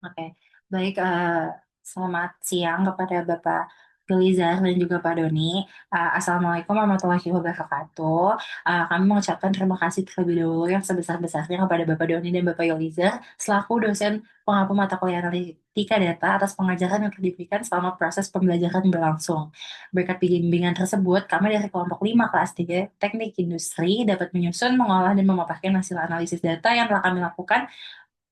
Oke, baik. Selamat siang kepada Bapak Yulizar dan juga Pak Doni. Assalamualaikum warahmatullahi wabarakatuh. Kami mengucapkan terima kasih terlebih dahulu yang sebesar-besarnya kepada Bapak Doni dan Bapak Yulizar selaku dosen pengampu mata kuliah analitika data atas pengajaran yang telah diberikan selama proses pembelajaran berlangsung. Berkat bimbingan tersebut, kami dari kelompok 5 kelas 3 Teknik Industri dapat menyusun, mengolah, dan memaparkan hasil analisis data yang telah kami lakukan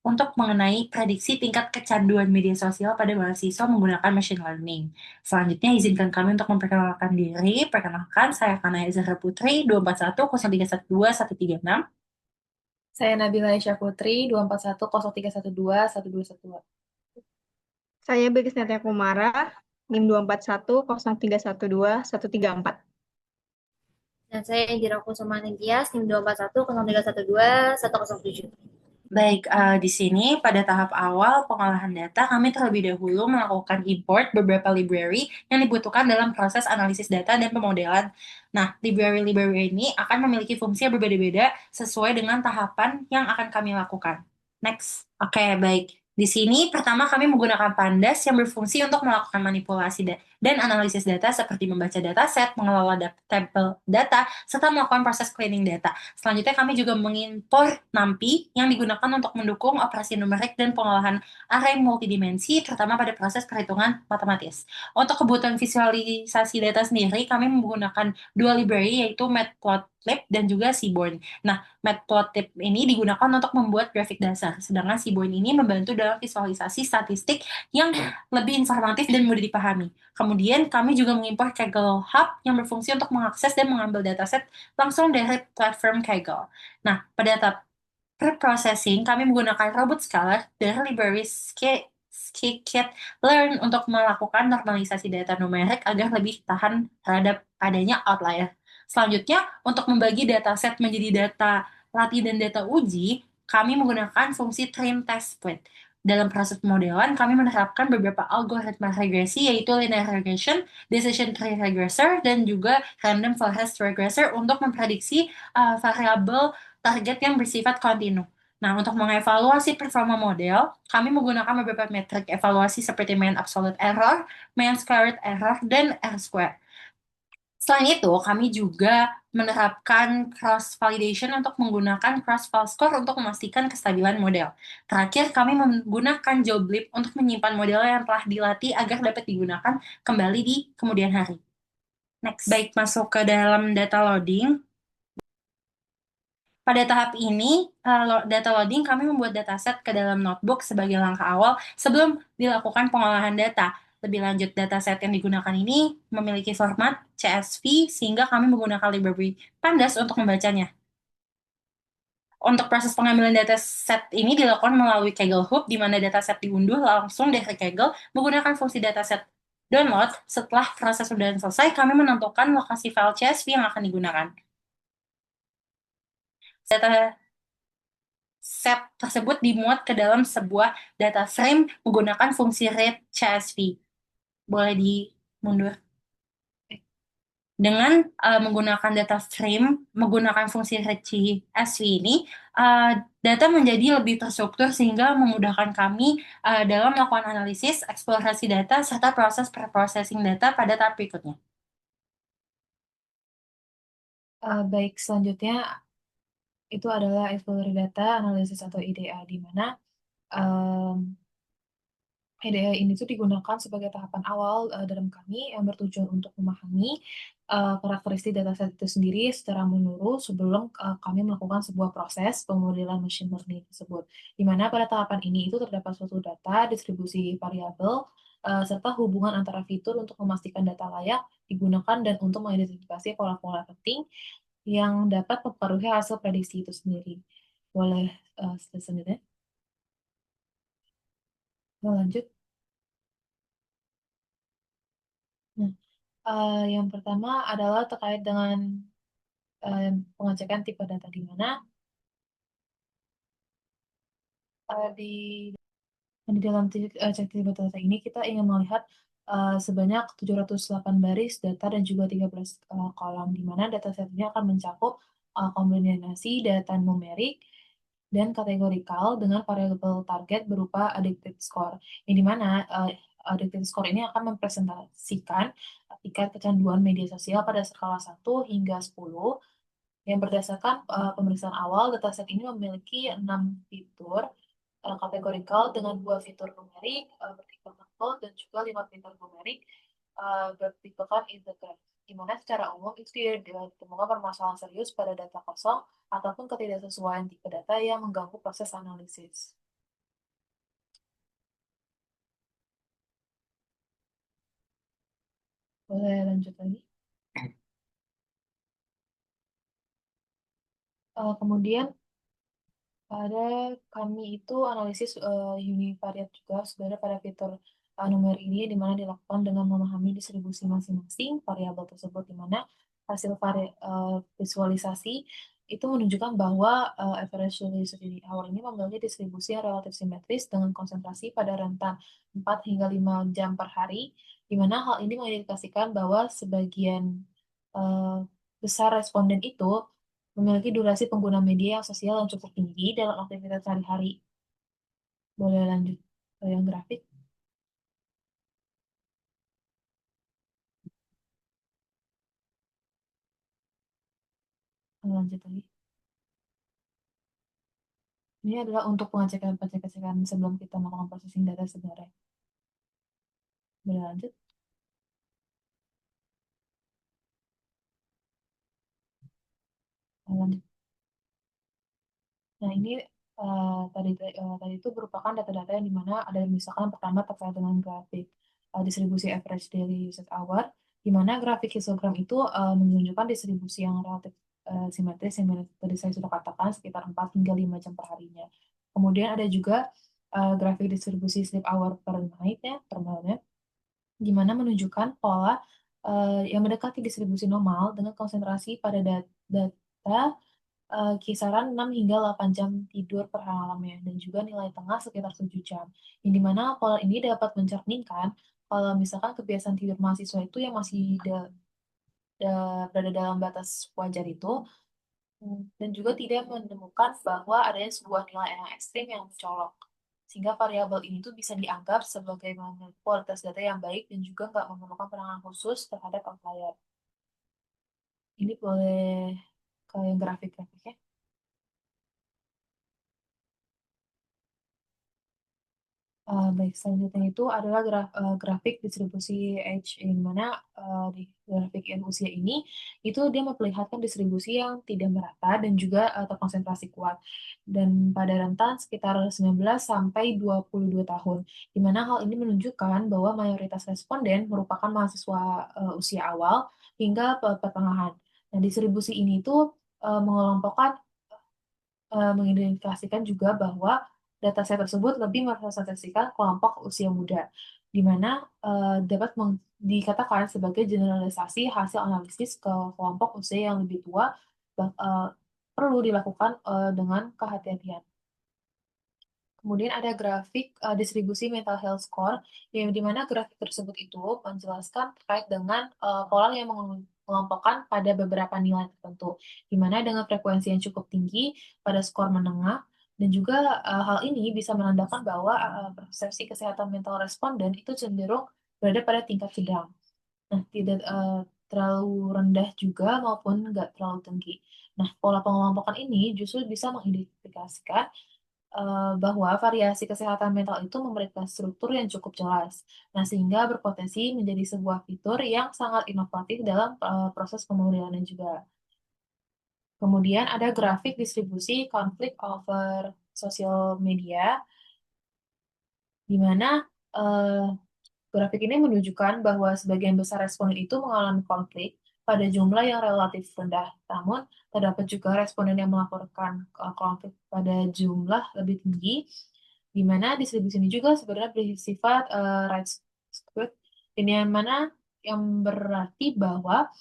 untuk mengenai prediksi tingkat kecanduan media sosial pada mahasiswa menggunakan machine learning. Selanjutnya, izinkan kami untuk memperkenalkan diri. Perkenalkan, saya Kanaya Zahra Putri, 241 0312 136. Saya Nabila Aisyah Putri, 241 0312 1212. Saya Beges Natya Kumara, NIM 241 0312 134. Dan saya Indira Kusuma Ningtyas, NIM 241 0312 107. Baik, di sini pada tahap awal pengolahan data, kami terlebih dahulu melakukan import beberapa library yang dibutuhkan dalam proses analisis data dan pemodelan. Nah, library-library ini akan memiliki fungsi yang berbeda-beda sesuai dengan tahapan yang akan kami lakukan. Next. Oke, baik. Di sini pertama kami menggunakan Pandas yang berfungsi untuk melakukan manipulasi dan analisis data seperti membaca dataset, mengelola tabel data, serta melakukan proses cleaning data. Selanjutnya kami juga mengimpor NumPy yang digunakan untuk mendukung operasi numerik dan pengolahan array multidimensi, terutama pada proses perhitungan matematis. Untuk kebutuhan visualisasi data sendiri, kami menggunakan dua library yaitu Matplotlib dan juga Seaborn. Nah, Matplotlib ini digunakan untuk membuat grafik dasar, sedangkan Seaborn ini membantu dalam visualisasi statistik yang lebih informatif dan mudah dipahami. Kemudian kami juga mengimpor Kaggle Hub yang berfungsi untuk mengakses dan mengambil dataset langsung dari platform Kaggle. Nah, pada tahap pre-processing, kami menggunakan robot scalar dari library Scikit-learn untuk melakukan normalisasi data numerik agar lebih tahan terhadap adanya outlier. Selanjutnya, untuk membagi dataset menjadi data latih dan data uji, kami menggunakan fungsi trim test split. Dalam proses pemodelan, kami menerapkan beberapa algoritma regresi, yaitu linear regression, decision tree regressor, dan juga random forest regressor untuk memprediksi variabel target yang bersifat kontinu. Nah, untuk mengevaluasi performa model, kami menggunakan beberapa metrik evaluasi seperti mean absolute error, mean squared error, dan R-square. Selain itu, kami juga menerapkan cross-validation untuk menggunakan cross-val score untuk memastikan kestabilan model. Terakhir, kami menggunakan joblib untuk menyimpan model yang telah dilatih agar dapat digunakan kembali di kemudian hari. Next. Baik, masuk ke dalam data loading. Pada tahap ini, data loading kami membuat dataset ke dalam notebook sebagai langkah awal sebelum dilakukan pengolahan data. Lebih lanjut, dataset yang digunakan ini memiliki format CSV sehingga kami menggunakan library Pandas untuk membacanya. Untuk proses pengambilan dataset ini dilakukan melalui Kaggle Hub, di mana dataset diunduh langsung dari Kaggle menggunakan fungsi dataset download. Setelah proses sudah selesai, kami menentukan lokasi file CSV yang akan digunakan. Data set tersebut dimuat ke dalam sebuah data frame menggunakan fungsi read CSV. Boleh dimundur. Dengan menggunakan data frame, menggunakan fungsi read CSV ini, data menjadi lebih terstruktur sehingga memudahkan kami dalam melakukan analisis, eksplorasi data, serta proses preprocessing data pada tahap berikutnya. Baik, selanjutnya itu adalah exploratory data analysis atau EDA, di mana EDA ini tuh digunakan sebagai tahapan awal dalam kami yang bertujuan untuk memahami karakteristik dataset itu sendiri secara menyeluruh sebelum kami melakukan sebuah proses pemodelan machine learning tersebut. Di mana pada tahapan ini itu terdapat suatu data, distribusi variabel, serta hubungan antara fitur untuk memastikan data layak digunakan dan untuk mengidentifikasi pola-pola penting yang dapat mempengaruhi hasil prediksi itu sendiri. Boleh selanjutnya? Mau lanjut? Nah, yang pertama adalah terkait dengan pengecekan tipe data, di mana di dalam cek tipe data ini kita ingin melihat sebanyak 708 baris data dan juga 13 kolom, di mana data set ini akan mencakup kombinasi data numerik, dan kategorikal dengan variabel target berupa addictive score, yang dimana addictive score ini akan mempresentasikan tingkat kecanduan media sosial pada skala 1 hingga 10. Yang berdasarkan pemeriksaan awal, dataset ini memiliki 6 fitur kategorikal dengan 2 fitur numerik bertipelkan float dan juga 5 fitur numerik bertipelkan integer. Di mana secara umum itu tidak ditemukan permasalahan serius pada data kosong ataupun ketidaksesuaian tipe data yang mengganggu proses analisis. Boleh lanjut lagi? Kemudian pada kami itu analisis univariat juga sebenarnya pada fitur numerik ini di mana dilakukan dengan memahami distribusi masing-masing variabel tersebut, di mana hasil visualisasi itu menunjukkan bahwa average lucidity hour ini memiliki distribusi yang relatif simetris dengan konsentrasi pada rentan 4 hingga 5 jam per hari, di mana hal ini mengindikasikan bahwa sebagian eh, besar responden itu memiliki durasi pengguna media yang sosial yang cukup tinggi dalam aktivitas sehari-hari. Boleh lanjut ke yang grafik? Lanjut lagi. Ini adalah untuk pengecekan sebelum kita melakukan processing data sebenarnya. Boleh lanjut? Lanjut. Nah, ini tadi itu merupakan data-data yang dimana ada misalkan pertama terkait dengan grafik distribusi average daily usage hour, di mana grafik histogram itu menunjukkan distribusi yang relatif simetris yang tadi saya sudah katakan sekitar 4 hingga 5 jam per harinya. Kemudian ada juga grafik distribusi sleep hour per night ya, per malamnya, di mana menunjukkan pola yang mendekati distribusi normal dengan konsentrasi pada data kisaran 6 hingga 8 jam tidur per malamnya, dan juga nilai tengah sekitar 7 jam. Yang dimana pola ini dapat mencerminkan kalau misalkan kebiasaan tidur mahasiswa itu yang masih berada dalam batas wajar itu, dan juga tidak menemukan bahwa adanya sebuah nilai yang ekstrim yang mencolok. Sehingga variabel ini tuh bisa dianggap sebagai kualitas data yang baik dan juga nggak memerlukan penanganan khusus terhadap outlier. Ini boleh ke yang grafik-grafik ya. Baik, selanjutnya itu adalah grafik distribusi age, yang mana di grafik yang usia ini itu dia memperlihatkan distribusi yang tidak merata dan juga terkonsentrasi kuat, dan pada rentan sekitar 19 sampai 22 tahun, di mana hal ini menunjukkan bahwa mayoritas responden merupakan mahasiswa usia awal hingga pertengahan. Nah, distribusi ini tuh mengelompokkan mengidentifikasikan juga bahwa dataset tersebut lebih merepresentasikan kelompok usia muda, di mana dapat dikatakan sebagai generalisasi hasil analisis ke kelompok usia yang lebih tua perlu dilakukan dengan kehati-hatian. Kemudian ada grafik distribusi mental health score, yang dimana grafik tersebut itu menjelaskan terkait dengan pola yang mengelompokkan pada beberapa nilai tertentu, dimana dengan frekuensi yang cukup tinggi pada skor menengah, dan juga hal ini bisa menandakan bahwa persepsi kesehatan mental responden itu cenderung berada pada tingkat sedang. Nah, tidak terlalu rendah juga maupun nggak terlalu tinggi. Nah, pola pengelompokan ini justru bisa mengidentifikasikan bahwa variasi kesehatan mental itu memberikan struktur yang cukup jelas. Nah, sehingga berpotensi menjadi sebuah fitur yang sangat inovatif dalam proses pemodelan juga. Kemudian ada grafik distribusi konflik over sosial media, di mana grafik ini menunjukkan bahwa sebagian besar responden itu mengalami konflik pada jumlah yang relatif rendah. Namun, terdapat juga responden yang melaporkan konflik pada jumlah lebih tinggi, di mana distribusi ini juga sebenarnya bersifat right skewed, ini yang mana yang berarti bahwa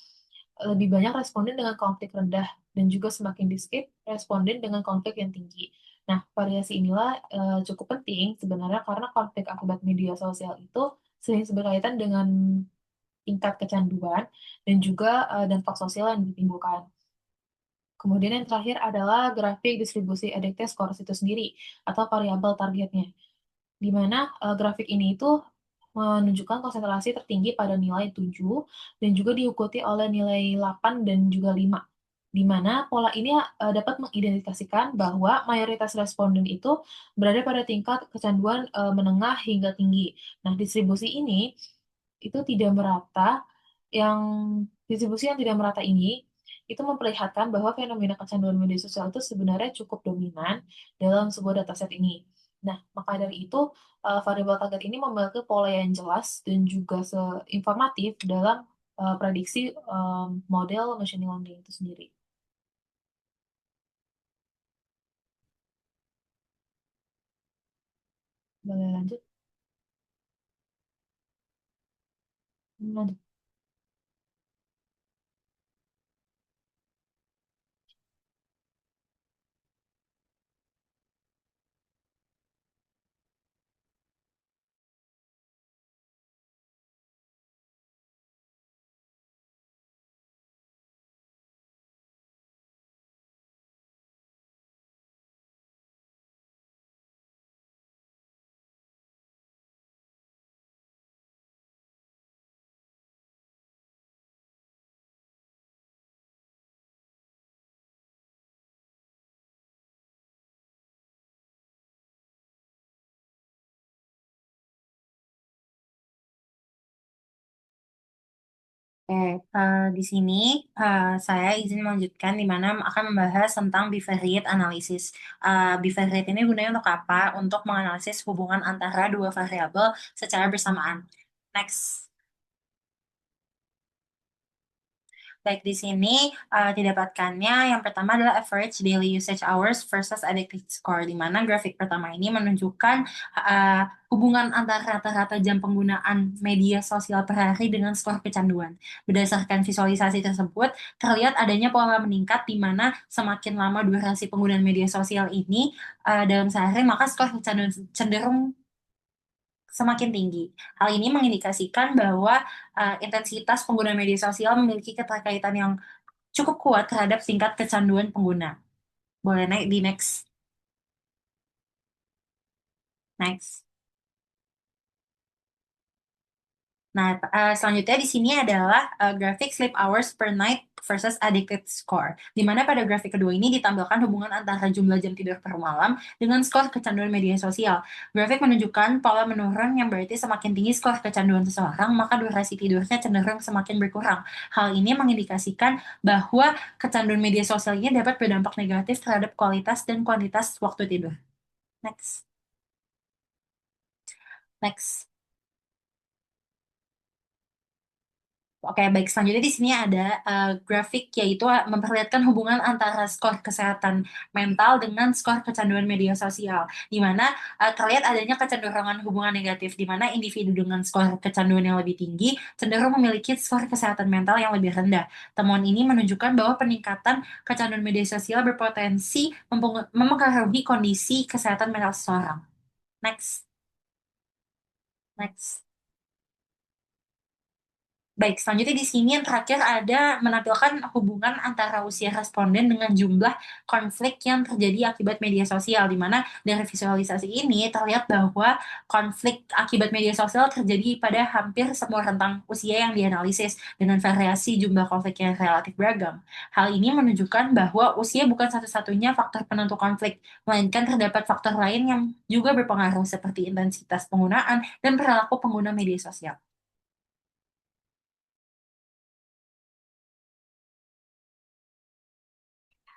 lebih banyak responden dengan konflik rendah dan juga semakin sedikit responden dengan konflik yang tinggi. Nah, variasi inilah cukup penting sebenarnya karena konflik akibat media sosial itu sering berkaitan dengan tingkat kecanduan dan juga dampak sosial yang ditimbulkan. Kemudian yang terakhir adalah grafik distribusi addictive scores itu sendiri atau variabel targetnya, di mana grafik ini itu menunjukkan konsentrasi tertinggi pada nilai 7 dan juga diikuti oleh nilai 8 dan juga 5, di mana pola ini dapat mengidentifikasikan bahwa mayoritas responden itu berada pada tingkat kecanduan menengah hingga tinggi. Nah, itu tidak merata, yang distribusi yang tidak merata ini itu memperlihatkan bahwa fenomena kecanduan media sosial itu sebenarnya cukup dominan dalam sebuah dataset ini. Nah, maka dari itu variabel target ini memiliki pola yang jelas dan juga informatif dalam prediksi model machine learning itu sendiri. Boleh lanjut? Lanjut. Oke, di sini saya izin melanjutkan di mana akan membahas tentang bivariate analysis. Bivariate ini gunanya untuk apa? Untuk menganalisis hubungan antara dua variabel secara bersamaan. Next. Baik, di sini didapatkannya yang pertama adalah average daily usage hours versus addictive score, di mana grafik pertama ini menunjukkan hubungan antara rata-rata jam penggunaan media sosial per hari dengan skor kecanduan. Berdasarkan visualisasi tersebut, terlihat adanya pola meningkat di mana semakin lama durasi penggunaan media sosial ini dalam sehari, maka skor kecanduan cenderung semakin tinggi. Hal ini mengindikasikan bahwa intensitas pengguna media sosial memiliki keterkaitan yang cukup kuat terhadap tingkat kecanduan pengguna. Boleh naik di next. Next. Nah, selanjutnya di sini adalah grafik sleep hours per night versus addicted score, di mana pada grafik kedua ini ditampilkan hubungan antara jumlah jam tidur per malam dengan skor kecanduan media sosial. Grafik menunjukkan pola menurun yang berarti semakin tinggi skor kecanduan seseorang, maka durasi tidurnya cenderung semakin berkurang. Hal ini mengindikasikan bahwa kecanduan media sosial ini dapat berdampak negatif terhadap kualitas dan kuantitas waktu tidur. Next. Next. Oke, baik. Selanjutnya di sini ada grafik yaitu memperlihatkan hubungan antara skor kesehatan mental dengan skor kecanduan media sosial, di mana terlihat adanya kecenderungan hubungan negatif, di mana individu dengan skor kecanduan yang lebih tinggi cenderung memiliki skor kesehatan mental yang lebih rendah. Temuan ini menunjukkan bahwa peningkatan kecanduan media sosial berpotensi mempengaruhi kondisi kesehatan mental seseorang. Next. Next. Baik, selanjutnya di sini yang terakhir ada menampilkan hubungan antara usia responden dengan jumlah konflik yang terjadi akibat media sosial, di mana dari visualisasi ini terlihat bahwa konflik akibat media sosial terjadi pada hampir semua rentang usia yang dianalisis dengan variasi jumlah konflik yang relatif beragam. Hal ini menunjukkan bahwa usia bukan satu-satunya faktor penentu konflik, melainkan terdapat faktor lain yang juga berpengaruh seperti intensitas penggunaan dan perilaku pengguna media sosial.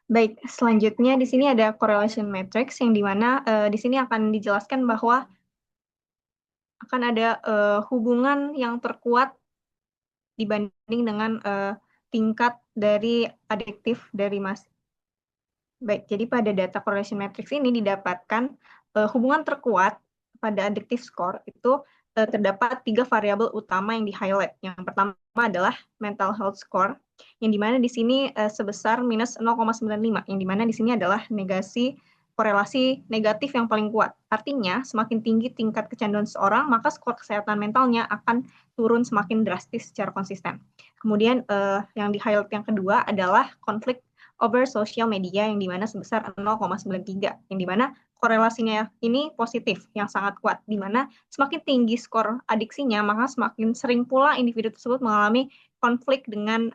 Baik, selanjutnya di sini ada correlation matrix yang dimana di sini akan dijelaskan bahwa akan ada hubungan yang terkuat dibanding dengan tingkat dari adiktif dari mas. Baik, jadi pada data correlation matrix ini didapatkan hubungan terkuat pada addictive score itu terdapat 3 variabel utama yang di-highlight. Yang pertama adalah mental health score, yang dimana di sini sebesar minus 0,95, yang dimana di sini adalah korelasi negatif yang paling kuat. Artinya, semakin tinggi tingkat kecanduan seseorang, maka skor kesehatan mentalnya akan turun semakin drastis secara konsisten. Kemudian yang di-highlight yang kedua adalah konflik over social media yang dimana sebesar 0,93, yang dimana korelasinya ini positif, yang sangat kuat, dimana semakin tinggi skor adiksinya, maka semakin sering pula individu tersebut mengalami konflik dengan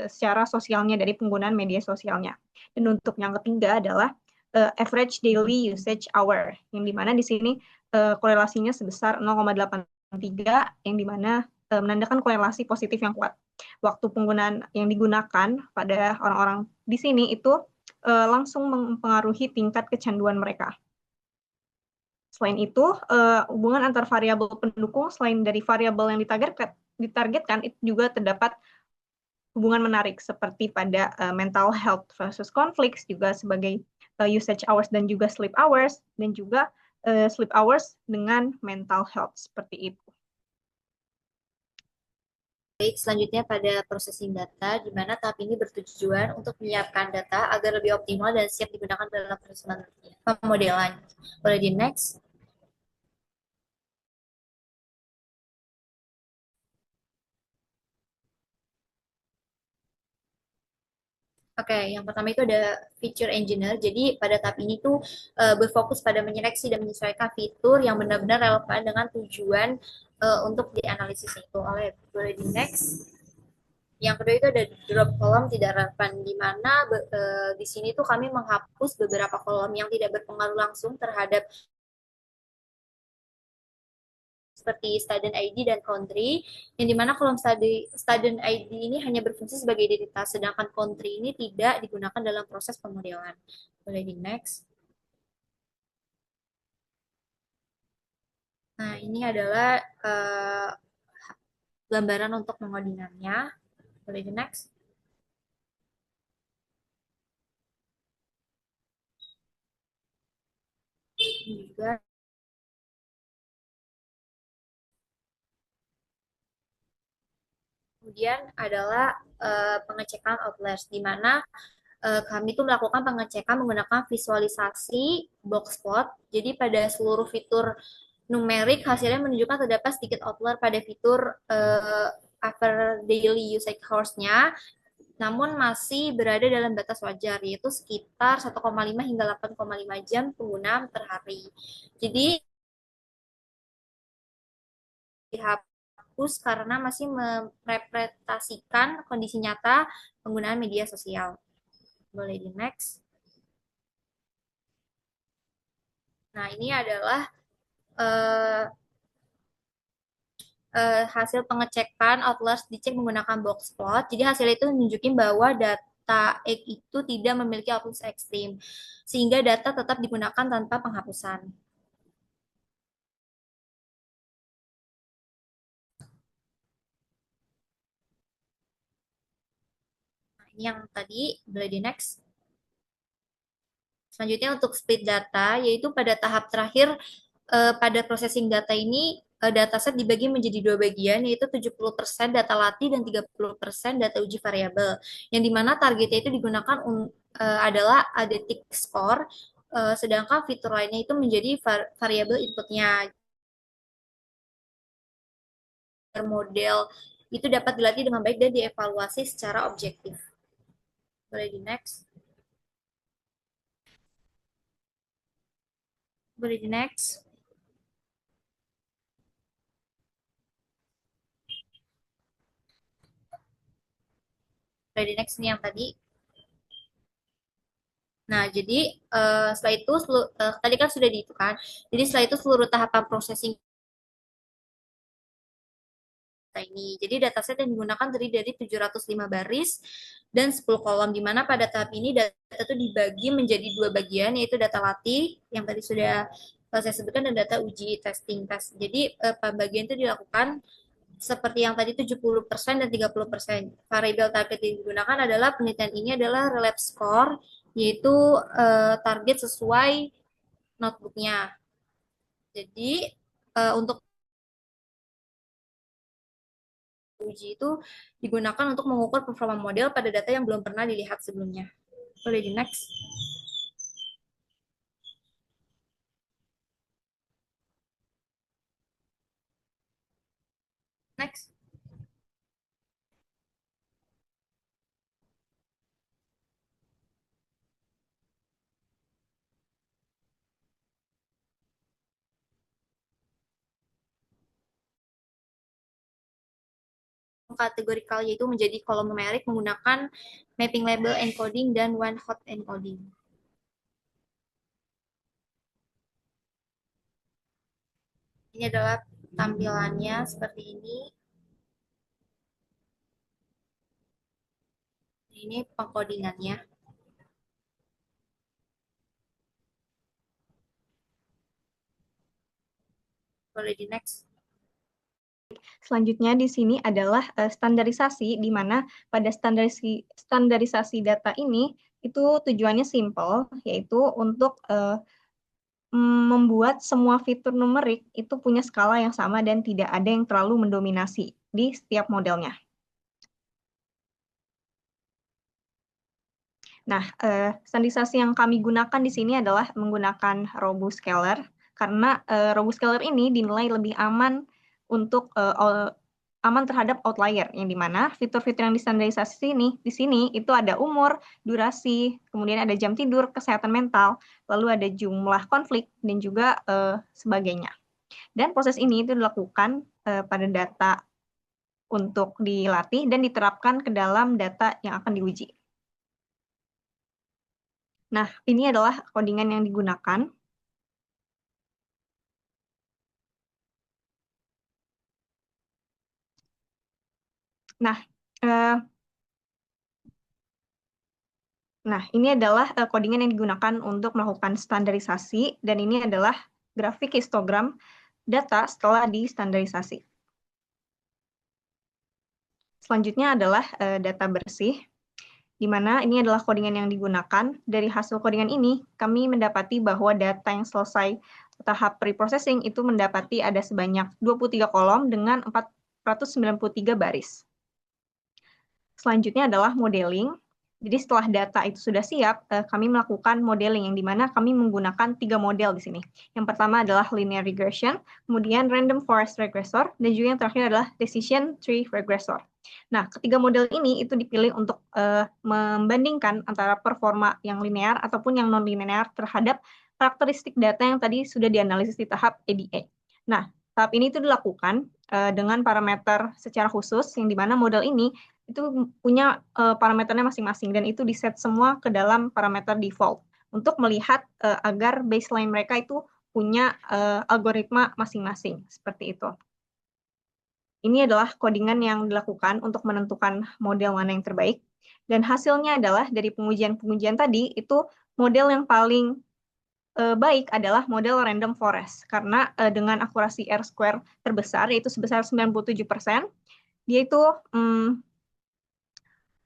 secara sosialnya dari penggunaan media sosialnya. Dan untuk yang ketiga adalah average daily usage hour, yang dimana di sini korelasinya sebesar 0,83, yang dimana menandakan korelasi positif yang kuat. Waktu penggunaan yang digunakan pada orang-orang di sini itu langsung mempengaruhi tingkat kecanduan mereka. Selain itu, hubungan antar variabel pendukung selain dari variabel yang ditargetkan itu juga terdapat hubungan menarik seperti pada mental health versus conflicts, juga sebagai usage hours dan juga sleep hours, dan juga sleep hours dengan mental health seperti itu. Baik, selanjutnya pada processing data, di mana tahap ini bertujuan untuk menyiapkan data agar lebih optimal dan siap digunakan dalam proses pemodelan. Boleh di next. Oke, yang pertama itu ada feature engineer. Jadi pada tahap ini tuh berfokus pada menyeleksi dan menyesuaikan fitur yang benar-benar relevan dengan tujuan untuk dianalisis itu. Boleh di next. Yang kedua itu ada drop kolom tidak relevan, di mana di sini tuh kami menghapus beberapa kolom yang tidak berpengaruh langsung terhadap seperti student ID dan country, yang dimana kolom student ID ini hanya berfungsi sebagai identitas, sedangkan country ini tidak digunakan dalam proses pemodelan. Boleh di next. Nah, ini adalah gambaran untuk mengodingannya. Boleh di next. Ini juga kemudian adalah pengecekan outliers, di mana kami tuh melakukan pengecekan menggunakan visualisasi box plot. Jadi pada seluruh fitur numerik hasilnya menunjukkan terdapat sedikit outlier pada fitur after daily usage hours-nya, namun masih berada dalam batas wajar, yaitu sekitar 1,5 hingga 8,5 jam penggunaan per hari. Jadi dihapus karena masih merepresentasikan kondisi nyata penggunaan media sosial. Boleh di next. Nah, ini adalah hasil pengecekan outliers dicek menggunakan box plot. Jadi hasil itu menunjukkan bahwa data X itu tidak memiliki outliers ekstrim, sehingga data tetap digunakan tanpa penghapusan. Nah, ini yang tadi, boleh di next. Selanjutnya untuk split data, yaitu pada tahap terakhir pada processing data ini, dataset dibagi menjadi dua bagian, yaitu 70% data latih dan 30% data uji variabel. Yang dimana targetnya itu digunakan adalah adaptive score, sedangkan fitur lainnya itu menjadi variabel inputnya. Model itu dapat dilatih dengan baik dan dievaluasi secara objektif. Boleh di next. Boleh di next. Boleh di next nih yang tadi. Nah, jadi setelah itu tadi kan sudah dihitung kan. Jadi setelah itu seluruh tahapan processing ini. Jadi dataset yang digunakan terdiri dari 705 baris dan 10 kolom, di mana pada tahap ini data itu dibagi menjadi dua bagian, yaitu data latih yang tadi sudah saya sebutkan dan data uji testing test. Jadi pembagian itu dilakukan seperti yang tadi 70% dan 30%. Variabel target yang digunakan adalah penelitian ini adalah relapse score, yaitu target sesuai notebooknya. Jadi untuk uji itu digunakan untuk mengukur performa model pada data yang belum pernah dilihat sebelumnya. Boleh di next. Next. kategorikal, yaitu menjadi kolom numerik menggunakan mapping label encoding dan one hot encoding. Ini adalah tampilannya seperti ini. Ini pengkodingannya. Boleh di next. Selanjutnya di sini adalah standarisasi, di mana pada standarisasi data ini itu tujuannya simple, yaitu untuk membuat semua fitur numerik itu punya skala yang sama dan tidak ada yang terlalu mendominasi di setiap modelnya. Nah, standarisasi yang kami gunakan di sini adalah menggunakan RoboScaler, karena RoboScaler ini dinilai lebih aman untuk aman terhadap outlier, yang dimana fitur-fitur yang distandarisasi di sini itu ada umur, durasi, kemudian ada jam tidur, kesehatan mental, lalu ada jumlah konflik, dan juga sebagainya. Dan proses ini itu dilakukan pada data untuk dilatih dan diterapkan ke dalam data yang akan diuji. Nah, ini adalah codingan yang digunakan. Nah, ini adalah codingan yang digunakan untuk melakukan standarisasi, dan ini adalah grafik histogram data setelah distandarisasi. Selanjutnya adalah data bersih, di mana ini adalah codingan yang digunakan. Dari hasil codingan ini, kami mendapati bahwa data yang selesai tahap preprocessing itu mendapati ada sebanyak 23 kolom dengan 493 baris. Selanjutnya adalah modeling. Jadi setelah data itu sudah siap, kami melakukan modeling, yang dimana kami menggunakan 3 model di sini. Yang pertama adalah linear regression, kemudian random forest regressor, dan juga yang terakhir adalah decision tree regressor. Nah, ketiga model ini itu dipilih untuk membandingkan antara performa yang linear ataupun yang non-linear terhadap karakteristik data yang tadi sudah dianalisis di tahap ADA. Nah, tahap ini itu dilakukan dengan parameter secara khusus, yang dimana model ini itu punya parameternya masing-masing, dan itu di-set semua ke dalam parameter default untuk melihat agar baseline mereka itu punya algoritma masing-masing, seperti itu. Ini adalah codingan yang dilakukan untuk menentukan model mana yang terbaik, dan hasilnya adalah dari pengujian-pengujian tadi, itu model yang paling baik adalah model random forest, karena dengan akurasi R-square terbesar, yaitu sebesar 97%, dia itu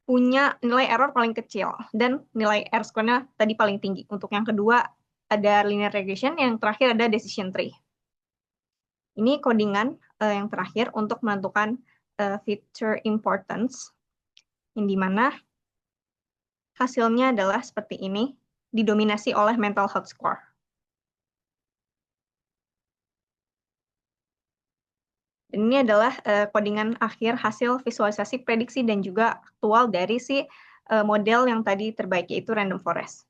punya nilai error paling kecil, dan nilai R-square-nya tadi paling tinggi. Untuk yang kedua ada linear regression, yang terakhir ada decision tree. Ini codingan yang terakhir untuk menentukan feature importance, yang dimana hasilnya adalah seperti ini, didominasi oleh mental health score. Dan ini adalah codingan akhir hasil visualisasi prediksi dan juga aktual dari si model yang tadi terbaik, yaitu random forest.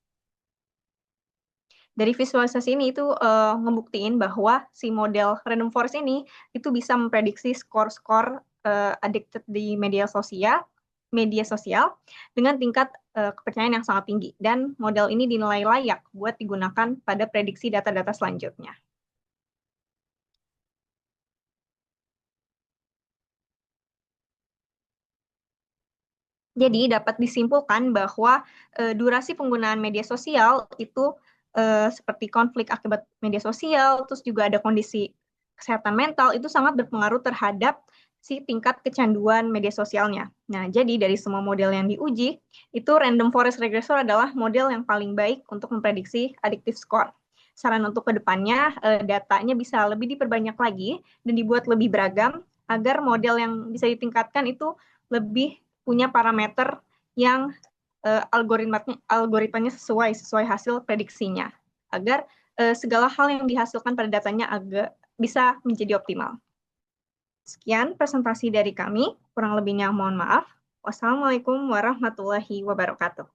Dari visualisasi ini itu ngebuktiin bahwa si model random forest ini itu bisa memprediksi skor-skor addicted di media sosial dengan tingkat kepercayaan yang sangat tinggi, dan model ini dinilai layak buat digunakan pada prediksi data-data selanjutnya. Jadi dapat disimpulkan bahwa durasi penggunaan media sosial itu seperti konflik akibat media sosial, terus juga ada kondisi kesehatan mental, itu sangat berpengaruh terhadap si tingkat kecanduan media sosialnya. Nah, jadi dari semua model yang diuji, itu random forest regressor adalah model yang paling baik untuk memprediksi addictive score. Saran untuk kedepannya, datanya bisa lebih diperbanyak lagi dan dibuat lebih beragam, agar model yang bisa ditingkatkan itu lebih punya parameter yang algoritmanya sesuai hasil prediksinya, agar segala hal yang dihasilkan pada datanya agak bisa menjadi optimal. Sekian presentasi dari kami, kurang lebihnya mohon maaf. Wassalamualaikum warahmatullahi wabarakatuh.